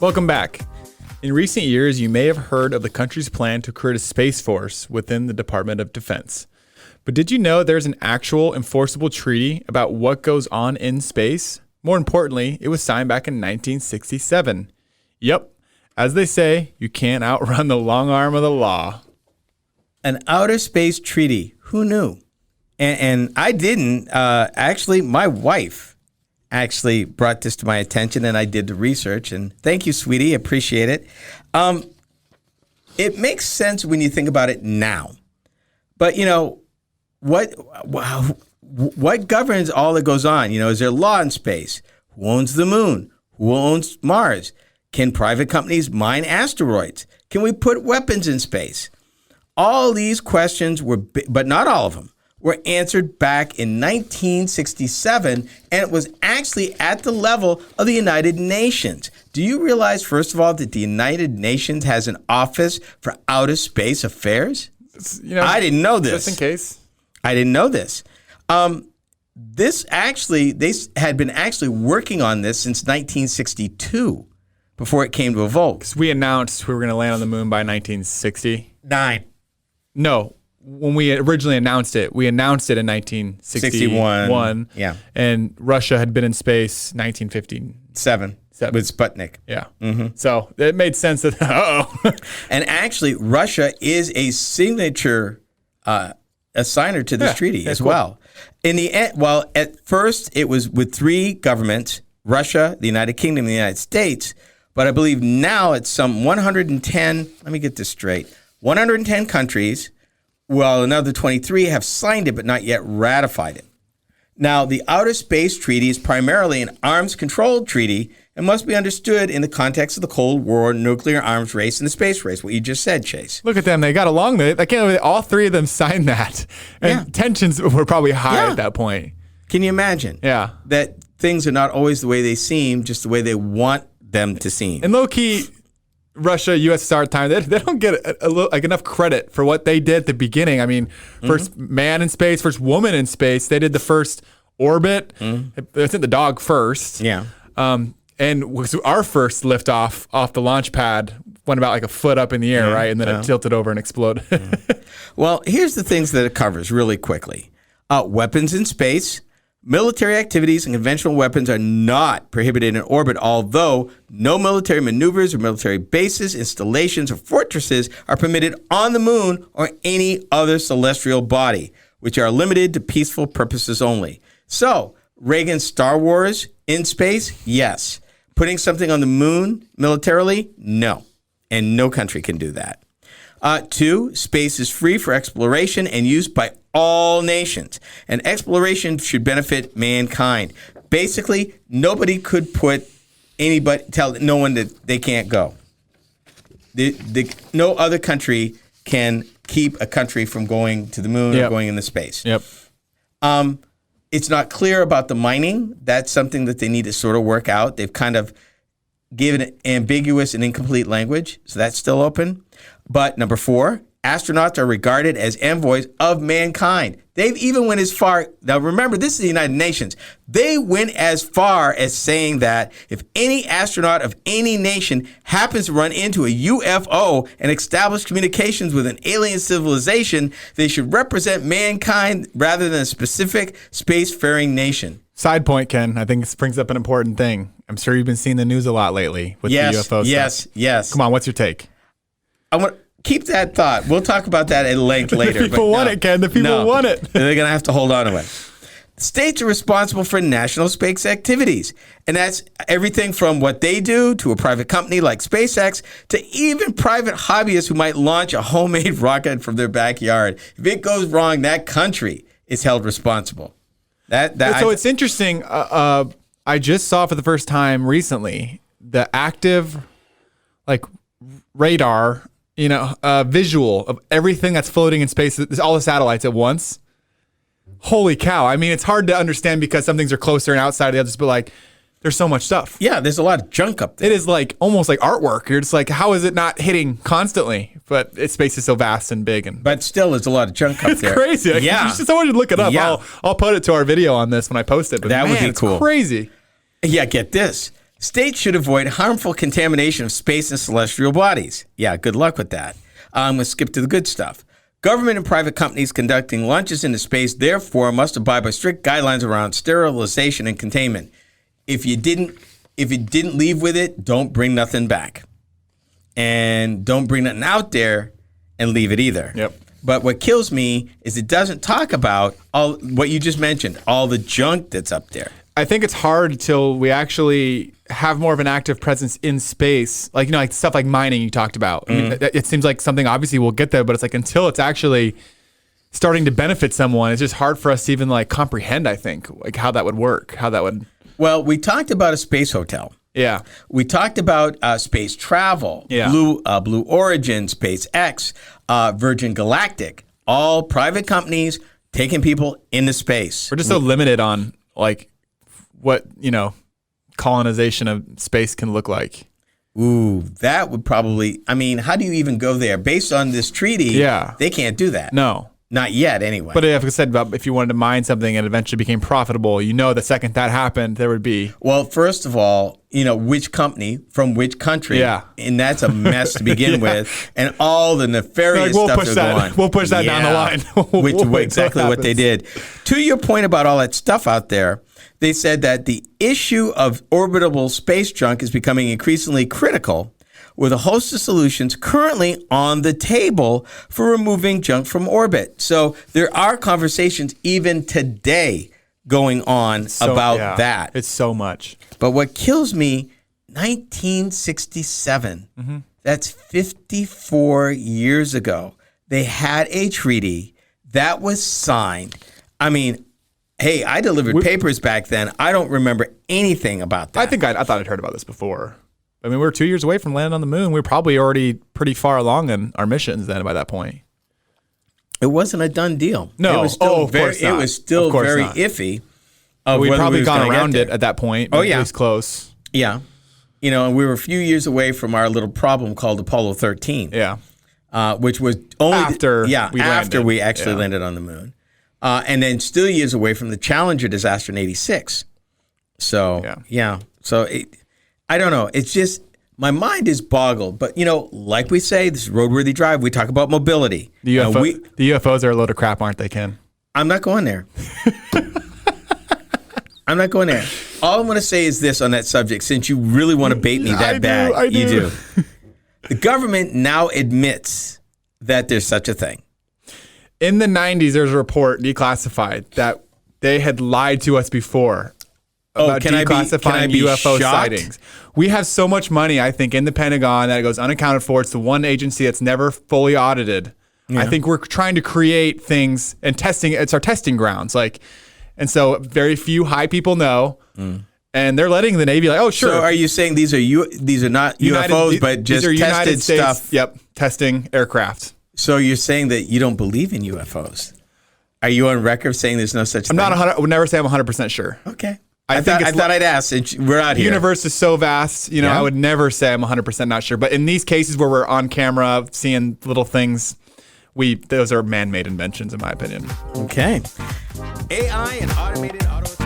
Welcome back. In recent years, you may have heard of the country's plan to create a space force within the Department of Defense. But did you know there's an actual enforceable treaty about what goes on in space? More importantly, it was signed back in 1967. Yep, as they say, you can't outrun the long arm of the law. An outer space treaty. Who knew? And I didn't. Actually, my wife actually brought this to my attention, and I did the research. And thank you, sweetie. Appreciate it. It makes sense when you think about it now. But, you know, what governs all that goes on? You know, is there law in space? Who owns the moon? Who owns Mars? Can private companies mine asteroids? Can we put weapons in space? All these questions were, but not all of them, were answered back in 1967, and it was actually at the level of the United Nations. Do you realize, first of all, that the United Nations has an office for outer space affairs? You know, I didn't know this. Just in case. I didn't know this. They had been actually working on this since 1962 before it came to a vote. 'Cause we announced we were going to land on the moon by 1969. No. When we originally announced it, we announced it in 1961. Yeah. And Russia had been in space 1957. With Sputnik. Yeah. Mm-hmm. So it made sense that, And actually, Russia is a signature assigner to this treaty as well. In the end, well, at first it was with three governments, Russia, the United Kingdom, and the United States. But I believe now it's some 110, let me get this straight, 110 countries, while another 23 have signed it but not yet ratified it. Now, the Outer Space Treaty is primarily an arms control treaty and must be understood in the context of the Cold War, nuclear arms race, and the space race, what you just said, Chase. Look at them. They got along with it. I can't believe all three of them signed that. And tensions were probably high at that point. Can you imagine? Yeah. That things are not always the way they seem, just the way they want them to seem. And low-key, Russia, USSR time, they don't get enough credit for what they did at the beginning. I mean, first man in space, first woman in space. They did the first orbit. They sent the dog first. Yeah. And our first lift off the launch pad went about like a foot up in the air, right? And then it tilted over and exploded. Well, here's the things that it covers really quickly. Weapons in space. Military activities and conventional weapons are not prohibited in orbit, although no military maneuvers or military bases, installations, or fortresses are permitted on the moon or any other celestial body, which are limited to peaceful purposes only. So, Reagan's Star Wars in space? Yes. Putting something on the moon militarily? No. And no country can do that. 2, space is free for exploration and use by all nations. And exploration should benefit mankind. Basically, nobody could tell no one that they can't go. No other country can keep a country from going to the moon or going into space. Yep. It's not clear about the mining. That's something that they need to sort of work out. They've kind of given ambiguous and incomplete language, so that's still open. But number 4, astronauts are regarded as envoys of mankind. They've even went as far, now remember, this is the United Nations. They went as far as saying that if any astronaut of any nation happens to run into a UFO and establish communications with an alien civilization, they should represent mankind rather than a specific spacefaring nation. Side point, Ken. I think this brings up an important thing. I'm sure you've been seeing the news a lot lately with the UFO stuff. Yes. Come on, what's your take? I want to keep that thought. We'll talk about that at length later. The people want it, Ken. The people want it. They're going to have to hold on to it. States are responsible for national space activities, and that's everything from what they do to a private company like SpaceX to even private hobbyists who might launch a homemade rocket from their backyard. If it goes wrong, that country is held responsible. It's interesting. I just saw for the first time recently the active, radar, visual of everything that's floating in space. All the satellites at once. Holy cow! I mean, it's hard to understand because some things are closer and outside of the others, but there's so much stuff. Yeah, there's a lot of junk up there. It is almost like artwork. You're just how is it not hitting constantly? But space is so vast and big, but still, there's a lot of junk up there. It's crazy. Someone should look it up. Yeah. I'll put it to our video on this when I post it. But that would be cool. It's crazy. Yeah, get this. States should avoid harmful contamination of space and celestial bodies. Yeah, good luck with that. I'm going to skip to the good stuff. Government and private companies conducting launches into space, therefore, must abide by strict guidelines around sterilization and containment. If you didn't leave with it, don't bring nothing back. And don't bring nothing out there and leave it either. Yep. But what kills me is it doesn't talk about all what you just mentioned, all the junk that's up there. I think it's hard until we actually have more of an active presence in space. Like, like stuff like mining you talked about. I mean, it seems like something obviously we'll get there, but it's like until it's actually starting to benefit someone, it's just hard for us to even like comprehend, I think, like how that would work, how that would. Well, we talked about a space hotel. Yeah. We talked about space travel, Yeah. Blue Origin, SpaceX, Virgin Galactic, all private companies taking people into space. We're just so limited on like what, colonization of space can look like. Ooh, that would probably, how do you even go there? Based on this treaty, Yeah. they can't do that. No. Not yet, anyway. But like I said, about if you wanted to mine something and eventually became profitable, the second that happened, there would be. Well, first of all, which company from which country. Yeah. And that's a mess to begin with. And all the nefarious stuff that's going on. We'll push that down the line. Which exactly what they did. To your point about all that stuff out there, they said that the issue of orbitable space junk is becoming increasingly critical, with a host of solutions currently on the table for removing junk from orbit. So there are conversations even today going on about that. It's so much. But what kills me, 1967, that's 54 years ago, they had a treaty that was signed. Hey, I delivered papers back then. I don't remember anything about that. I thought I'd heard about this before. We were 2 years away from landing on the moon. We were probably already pretty far along in our missions then by that point. It wasn't a done deal. No. It was still of course not. It was still Of course very not. iffy. We'd probably gone gonna around get it there. at that point. Oh, yeah. At least close. Yeah. And we were a few years away from our little problem called Apollo 13. Yeah. Which was only after we actually landed on the moon. And then still years away from the Challenger disaster in 86. So, So, I don't know. It's just, my mind is boggled. But, like we say, this is Roadworthy Drive. We talk about mobility. The UFOs are a load of crap, aren't they, Ken? I'm not going there. I'm not going there. All I'm going to say is this on that subject, since you really want to bait me that bad. I do. You do. The government now admits that there's such a thing. In the 90s, there's a report declassified that they had lied to us before about declassifying UFO sightings. We have so much money, I think, in the Pentagon that it goes unaccounted for. It's the one agency that's never fully audited. Yeah. I think we're trying to create things and testing. It's our testing grounds. And so very few high people know. And they're letting the Navy oh, sure. So are you saying these are not UFOs, but just these are tested United States, stuff? Yep, testing aircraft. So you're saying that you don't believe in UFOs? Are you on record saying there's no such thing? I would never say I'm 100% sure. Okay. I thought I'd ask since we're out here. The universe is so vast, I would never say I'm 100% not sure. But in these cases where we're on camera seeing little things, those are man-made inventions in my opinion. Okay. AI and automated auto